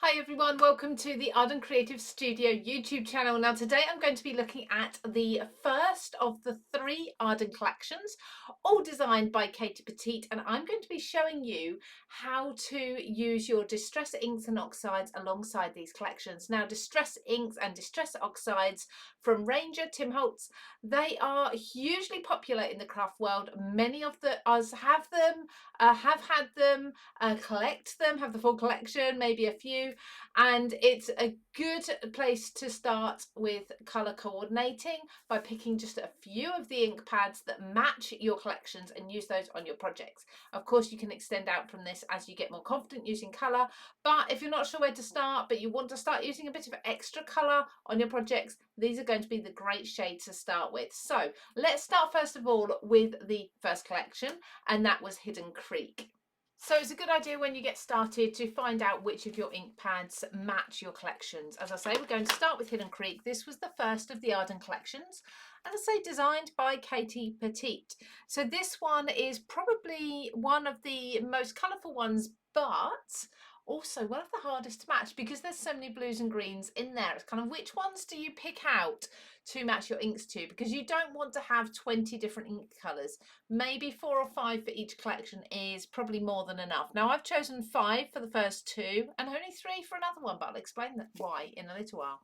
Hi everyone, welcome to the Arden Creative Studio YouTube channel. Now today I'm going to be looking at the first of the 3 Arden collections, all designed by Katie Petite, and I'm going to be showing you how to use your Distress Inks and Oxides alongside these collections. Now Distress Inks and Distress Oxides from Ranger, Tim Holtz, they are hugely popular in the craft world. Many of us have them, have had them, collect them, have the full collection, maybe a few, and it's a good place to start with colour coordinating by picking just a few of the ink pads that match your collections and use those on your projects. Of course, you can extend out from this as you get more confident using colour, but if you're not sure where to start but you want to start using a bit of extra colour on your projects, these are going to be the great shades to start with. So let's start first of all with the first collection, and that was Hidden Creek. So it's a good idea when you get started to find out which of your ink pads match your collections. As I say, we're going to start with Hidden Creek. This was the first of the Arden collections, and I say designed by Katie Petite. So this one is probably one of the most colourful ones, but also one of the hardest to match because there's so many blues and greens in there. It's kind of which ones do you pick out to match your inks to, because you don't want to have 20 different ink colours. Maybe 4 or 5 for each collection is probably more than enough. Now I've chosen 5 for the first 2 and only 3 for another one, but I'll explain why in a little while.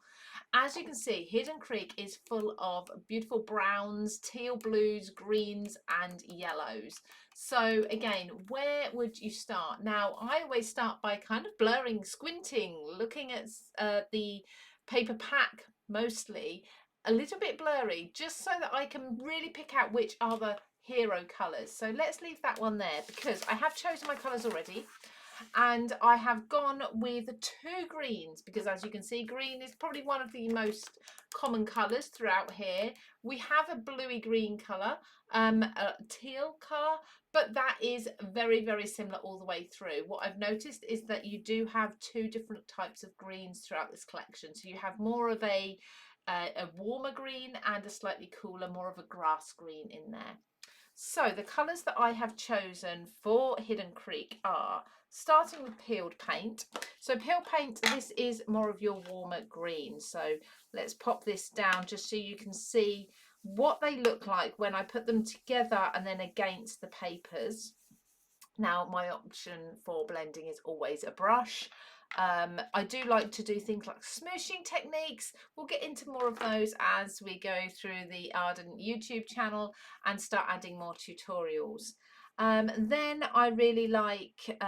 As you can see, Hidden Creek is full of beautiful browns, teal blues, greens and yellows. So again, where would you start? Now I always start by kind of blurring, squinting, looking at the paper pack mostly, a little bit blurry, just so that I can really pick out which are the hero colours. So let's leave that one there because I have chosen my colours already, and I have gone with 2 greens because, as you can see, green is probably one of the most common colours throughout here. We have a bluey green colour, a teal colour, but that is very, very similar all the way through. What I've noticed is that you do have 2 different types of greens throughout this collection. So you have more of a warmer green and a slightly cooler, more of a grass green in there. So the colours that I have chosen for Hidden Creek are, starting with peeled paint. So peeled paint, this is more of your warmer green. So let's pop this down just so you can see what they look like when I put them together and then against the papers. Now my option for blending is always a brush. I do like to do things like smooshing techniques. We'll get into more of those as we go through the Arden YouTube channel and start adding more tutorials. Then I really like,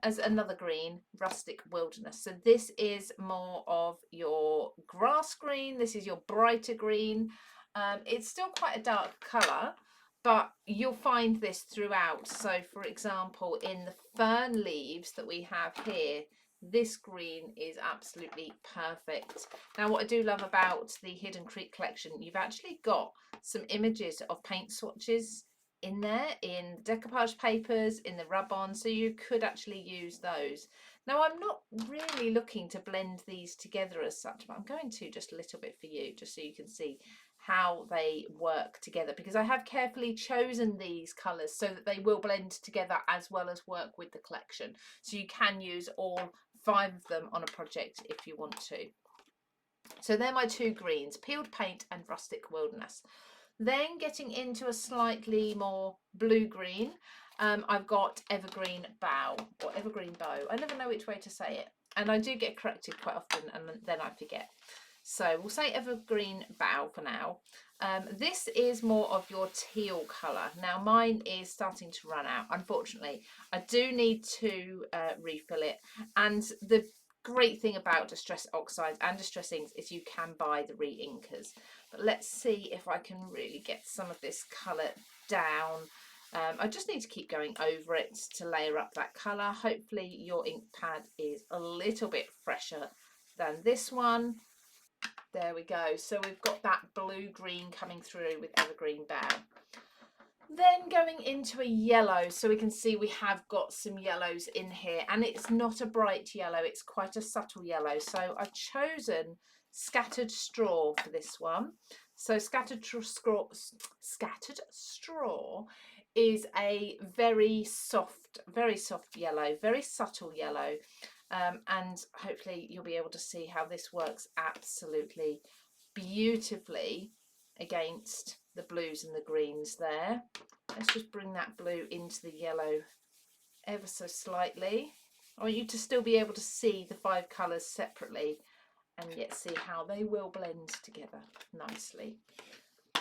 as another green, Rustic Wilderness. So this is more of your grass green. This is your brighter green. It's still quite a dark colour, but you'll find this throughout. So for example, in the fern leaves that we have here, this green is absolutely perfect. Now what I do love about the Hidden Creek collection, you've actually got some images of paint swatches in there, in decoupage papers, in the rub-on, so you could actually use those. Now I'm not really looking to blend these together as such, but I'm going to just a little bit for you, just so you can see how they work together, because I have carefully chosen these colours so that they will blend together as well as work with the collection. So you can use all 5 of them on a project if you want to. So they're my 2 greens, peeled paint and Rustic Wilderness. Then getting into a slightly more blue-green, I've got Evergreen Bow, or Evergreen Bow. I never know which way to say it, and I do get corrected quite often and then I forget. So we'll say Evergreen Bow for now. This is more of your teal colour. Now mine is starting to run out, unfortunately. I do need to refill it, and the great thing about Distress Oxides and Distress Inks is you can buy the re-inkers. But let's see if I can really get some of this colour down. I just need to keep going over it to layer up that colour. Hopefully your ink pad is a little bit fresher than this one. There we go. So we've got that blue-green coming through with Evergreen Bow. Then going into a yellow, so we can see we have got some yellows in here, and it's not a bright yellow, it's quite a subtle yellow. So I've chosen Scattered Straw for this one. So Scattered Straw is a very soft yellow, very subtle yellow. and hopefully you'll be able to see how this works absolutely beautifully against the blues and the greens there. Let's just bring that blue into the yellow ever so slightly. I want you to still be able to see the 5 colours separately and yet see how they will blend together nicely.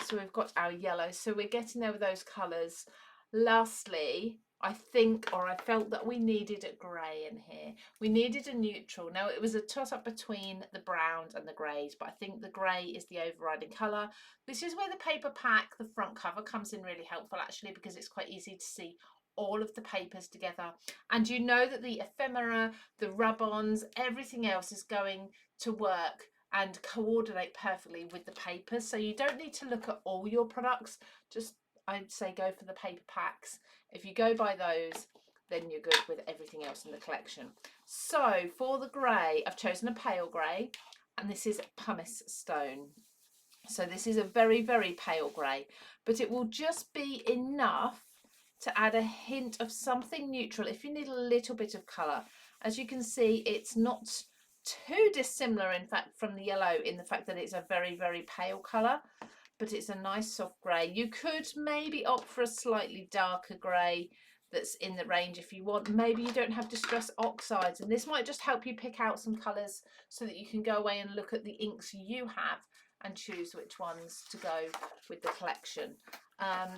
So we've got our yellow, so we're getting there with those colours. Lastly, I think, or I felt that we needed a grey in here. We needed a neutral. Now it was a toss up between the browns and the greys, but I think the grey is the overriding colour. This is where the paper pack, the front cover, comes in really helpful actually, because it's quite easy to see all of the papers together, and you know that the ephemera, the rub-ons, everything else is going to work and coordinate perfectly with the papers, so you don't need to look at all your products. Just, I'd say, go for the paper packs. If you go by those, then you're good with everything else in the collection. So for the grey, I've chosen a pale grey, and this is pumice stone. So this is a very, very pale grey, but it will just be enough to add a hint of something neutral if you need a little bit of colour. As you can see, it's not too dissimilar, in fact, from the yellow in the fact that it's a very, very pale colour, but it's a nice soft grey. You could maybe opt for a slightly darker grey that's in the range if you want. Maybe you don't have Distress Oxides, and this might just help you pick out some colours so that you can go away and look at the inks you have and choose which ones to go with the collection.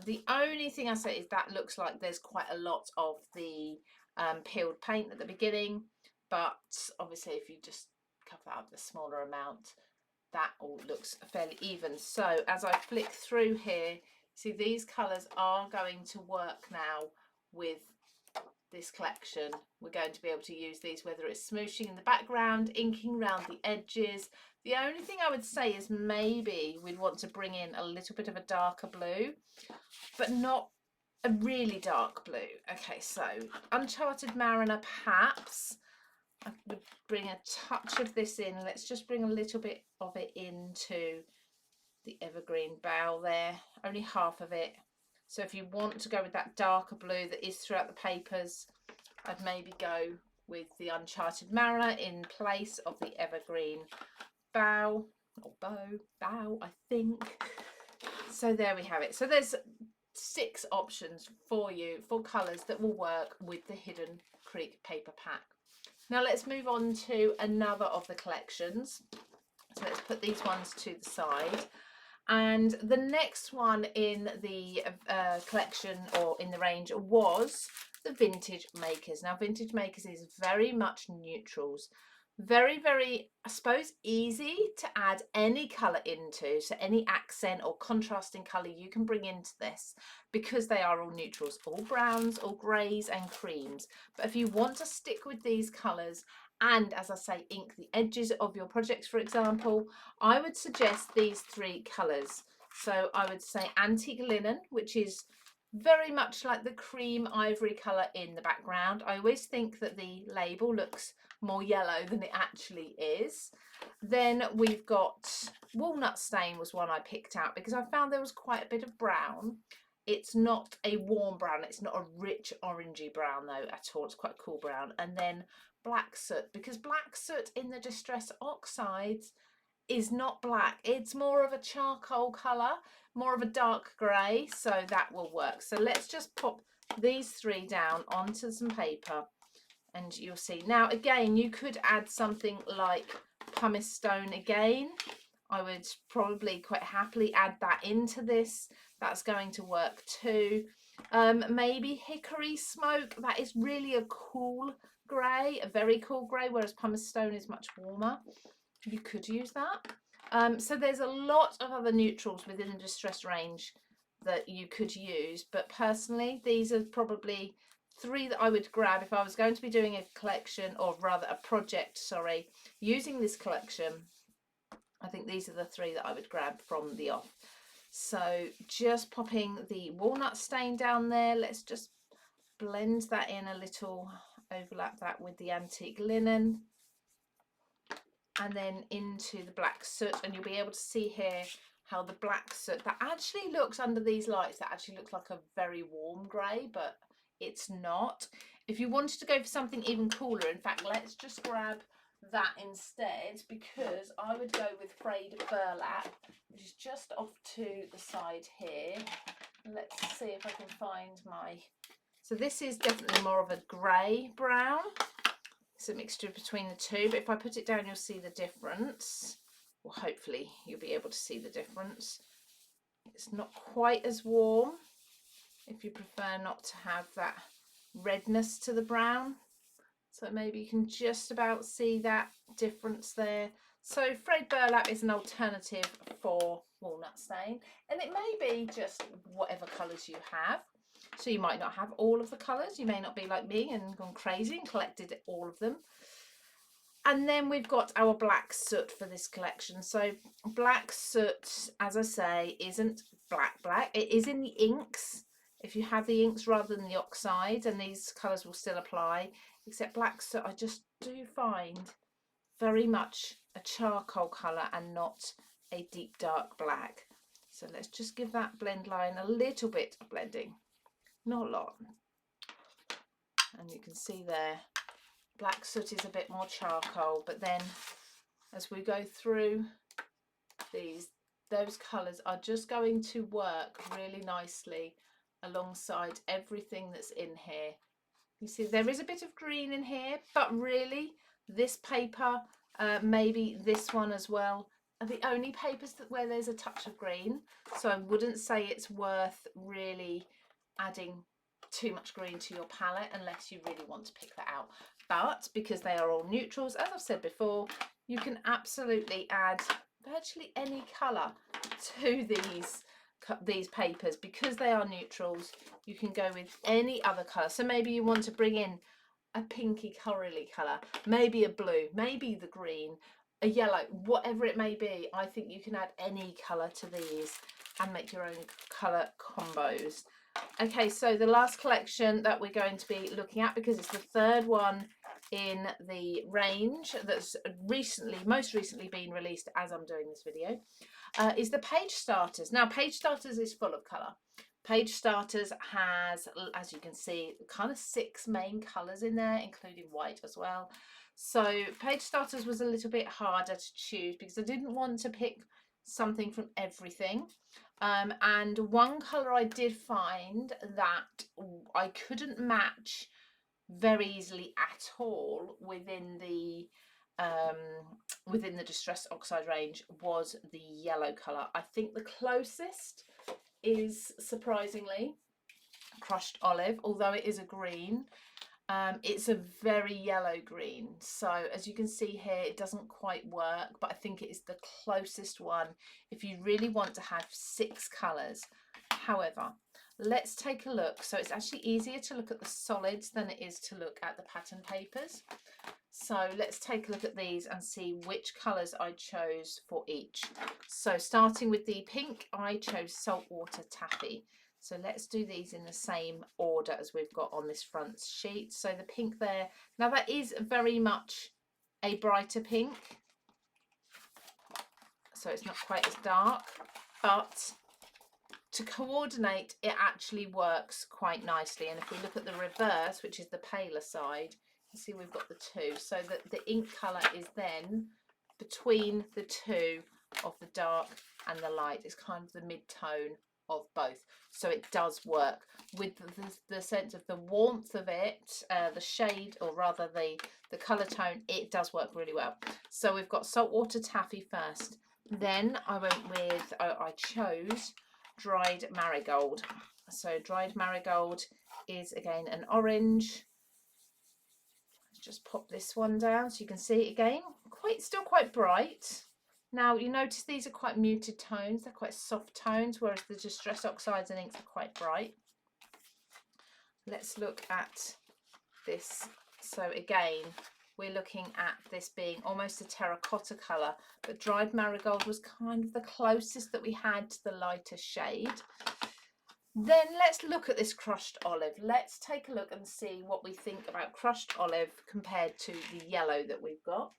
The only thing I say is that looks like there's quite a lot of the peeled paint at the beginning, but obviously if you just cover up the smaller amount, that all looks fairly even. So as I flick through here, see these colours are going to work now with this collection. We're going to be able to use these, whether it's smooshing in the background, inking around the edges. The only thing I would say is maybe we'd want to bring in a little bit of a darker blue, but not a really dark blue. Okay, so Uncharted Mariner, perhaps. I would bring a touch of this in. Let's just bring a little bit of it into the evergreen bough there, only half of it. So if you want to go with that darker blue that is throughout the papers, I'd maybe go with the Uncharted Mariner in place of the evergreen bough, or bough, I think. So there we have it. So there's 6 options for you for colours that will work with the Hidden Creek paper pack. Now let's move on to another of the collections. So let's put these ones to the side. And the next one in the collection, or in the range, was the Vintage Makers. Now Vintage Makers is very much neutrals. Very, very, I suppose, easy to add any colour into. So any accent or contrasting colour you can bring into this, because they are all neutrals, all browns, all greys and creams. But if you want to stick with these colours and, as I say, ink the edges of your projects, for example, I would suggest these 3 colours. So I would say Antique Linen, which is very much like the cream ivory colour in the background. I always think that the label looks more yellow than it actually is. Then we've got Walnut Stain, was one I picked out because I found there was quite a bit of brown. It's not a warm brown, it's not a rich orangey brown though at all, it's quite a cool brown. And then Black Soot, because Black Soot in the Distress Oxides is not black, it's more of a charcoal colour, more of a dark grey, so that will work. So let's just pop these 3 down onto some paper and you'll see. Now again, you could add something like pumice stone again. I would probably quite happily add that into this. That's going to work too. Maybe Hickory Smoke, that is really a cool grey, a very cool grey, whereas pumice stone is much warmer. You could use that. So there's a lot of other neutrals within the Distress range that you could use, but personally these are probably 3 that I would grab if I was going to be doing a collection, or rather a project, sorry, using this collection. I think these are the 3 that I would grab from the off. So just popping the Walnut Stain down there, let's just blend that in a little, overlap that with the Antique Linen, and then into the Black Soot. And you'll be able to see here how the Black Soot, that actually looks under these lights, that actually looks like a very warm grey, but it's not. If you wanted to go for something even cooler, in fact, let's just grab that instead, because I would go with frayed burlap, which is just off to the side here. Let's see if I can find my... So this is definitely more of a grey brown. It's a mixture between the two, but if I put it down, you'll see the difference. Well, hopefully you'll be able to see the difference. It's not quite as warm if you prefer not to have that redness to the brown. So maybe you can just about see that difference there. So frayed burlap is an alternative for walnut stain, and it may be just whatever colours you have. So you might not have all of the colours. You may not be like me and gone crazy and collected all of them. And then we've got our black soot for this collection. So black soot, as I say, isn't black. It is in the inks. If you have the inks rather than the oxides, and these colours will still apply, except black soot I just do find very much a charcoal colour and not a deep dark black. So let's just give that blend line a little bit of blending, not a lot. And you can see there, black soot is a bit more charcoal, but then as we go through those colours are just going to work really nicely alongside everything that's in here. You see there is a bit of green in here, but really this paper, maybe this one as well, are the only papers where there's a touch of green. So I wouldn't say it's worth really adding too much green to your palette unless you really want to pick that out. But because they are all neutrals, as I've said before, you can absolutely add virtually any colour to these papers. Because they are neutrals, you can go with any other colour. So maybe you want to bring in a pinky corally colour, maybe a blue, maybe the green, a yellow, whatever it may be. I think you can add any colour to these and make your own colour combos. Okay, so the last collection that we're going to be looking at, because it's the third one in the range that's most recently been released as I'm doing this video, is the Page Starters. Now, Page Starters is full of colour. Page Starters has, as you can see, kind of 6 main colours in there, including white as well. So Page Starters was a little bit harder to choose because I didn't want to pick something from everything. And one colour I did find that I couldn't match very easily at all within the Distress Oxide range was the yellow colour. I think the closest is surprisingly Crushed Olive, although it is a green. It's a very yellow green, so as you can see here it doesn't quite work, but I think it is the closest one if you really want to have 6 colours. However, let's take a look. So it's actually easier to look at the solids than it is to look at the pattern papers. So let's take a look at these and see which colours I chose for each. So starting with the pink, I chose Saltwater Taffy. So let's do these in the same order as we've got on this front sheet. So the pink there, now that is very much a brighter pink. So it's not quite as dark, but to coordinate, it actually works quite nicely. And if we look at the reverse, which is the paler side, you see we've got the 2. So that the ink colour is then between the 2 of the dark and the light. It's kind of the mid-tone of both, so it does work with the sense of the warmth of it, the shade, or rather the colour tone. It does work really well. So we've got Saltwater Taffy first, then I chose Dried Marigold. So Dried Marigold is again an orange. Let's just pop this one down so you can see it again, still quite bright. Now you notice these are quite muted tones, they're quite soft tones, whereas the Distress Oxides and inks are quite bright. Let's look at this. So again, we're looking at this being almost a terracotta colour, but Dried Marigold was kind of the closest that we had to the lighter shade. Then let's look at this Crushed Olive. Let's take a look and see what we think about Crushed Olive compared to the yellow that we've got.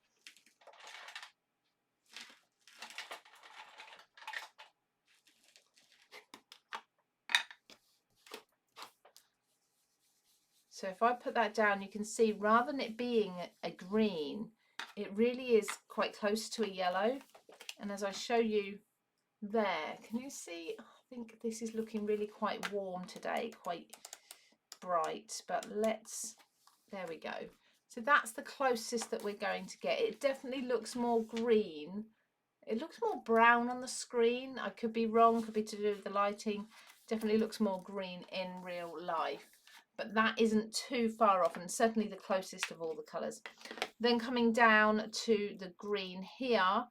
So if I put that down, you can see rather than it being a green, it really is quite close to a yellow. And as I show you there, can you see? I think this is looking really quite warm today, quite bright, but there we go. So that's the closest that we're going to get. It definitely looks more green. It looks more brown on the screen. I could be wrong, could be to do with the lighting. Definitely looks more green in real life, but that isn't too far off, and certainly the closest of all the colours. Then coming down to the green here,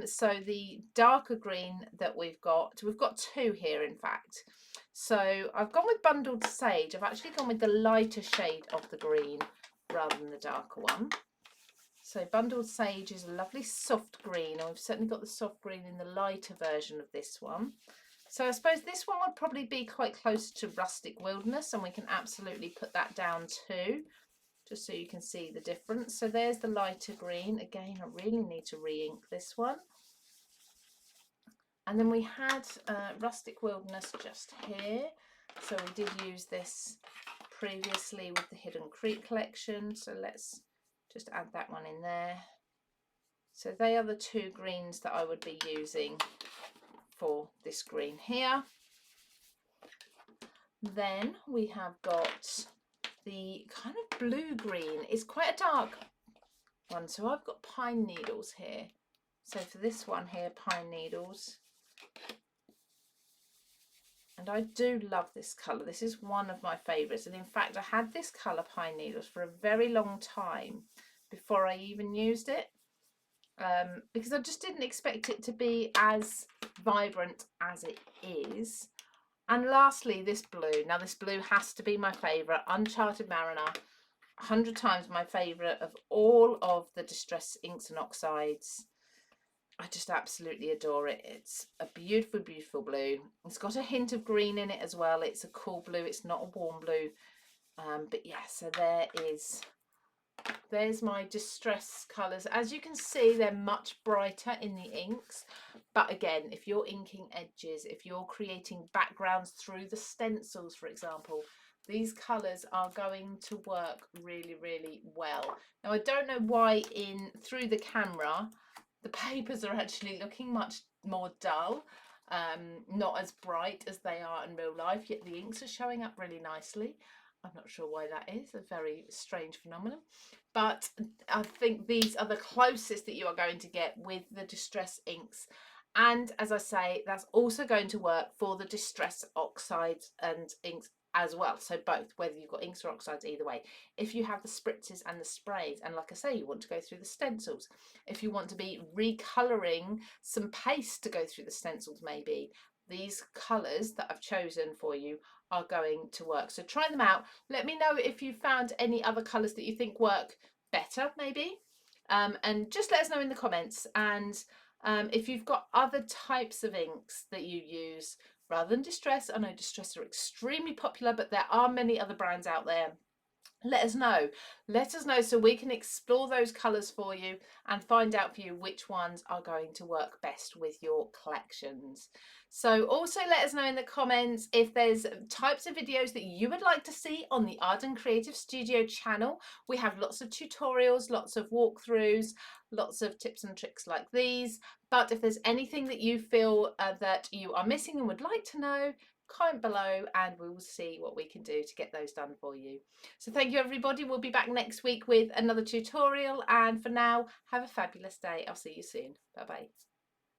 so the darker green that we've got two here in fact. So I've gone with Bundled Sage. I've actually gone with the lighter shade of the green rather than the darker one. So Bundled Sage is a lovely soft green, and we've certainly got the soft green in the lighter version of this one. So I suppose this one would probably be quite close to Rustic Wilderness, and we can absolutely put that down too, just so you can see the difference. So there's the lighter green. Again, I really need to re-ink this one. And then we had Rustic Wilderness just here. So we did use this previously with the Hidden Creek collection. So let's just add that one in there. So they are the two greens that I would be using for this green here. Then we have got the kind of blue green. It's quite a dark one. So I've got pine needles here. So for this one here, pine needles. And I do love this colour. This is one of my favourites. And in fact, I had this colour, pine needles, for a very long time before I even used it. Because I just didn't expect it to be as vibrant as it is. And lastly, this blue. Now this blue has to be my favourite. Uncharted Mariner, 100 times my favourite of all of the Distress Inks and Oxides. I just absolutely adore it. It's a beautiful, beautiful blue. It's got a hint of green in it as well. It's a cool blue. It's not a warm blue. But yeah, so there's my Distress colours. As you can see, they're much brighter in the inks. But again, if you're inking edges, if you're creating backgrounds through the stencils, for example, these colours are going to work really, really well. Now, I don't know why through the camera, the papers are actually looking much more dull, not as bright as they are in real life, yet the inks are showing up really nicely. I'm not sure why that is, a very strange phenomenon. But I think these are the closest that you are going to get with the Distress inks. And as I say, that's also going to work for the Distress Oxides and inks as well. So both, whether you've got inks or oxides, either way. If you have the spritzes and the sprays, and like I say, you want to go through the stencils, if you want to be recolouring some paste to go through the stencils maybe, these colours that I've chosen for you are going to work. So try them out. Let me know if you found any other colours that you think work better maybe, and just let us know in the comments. And if you've got other types of inks that you use rather than Distress. I know Distress are extremely popular, but there are many other brands out there. Let us know. Let us know so we can explore those colours for you and find out for you which ones are going to work best with your collections. So also let us know in the comments if there's types of videos that you would like to see on the Arden Creative Studio channel. We have lots of tutorials, lots of walkthroughs, lots of tips and tricks like these. But if there's anything that you feel that you are missing and would like to know, comment below and we will see what we can do to get those done for you. So thank you everybody. We'll be back next week with another tutorial, and for now, have a fabulous day. I'll see you soon. Bye bye.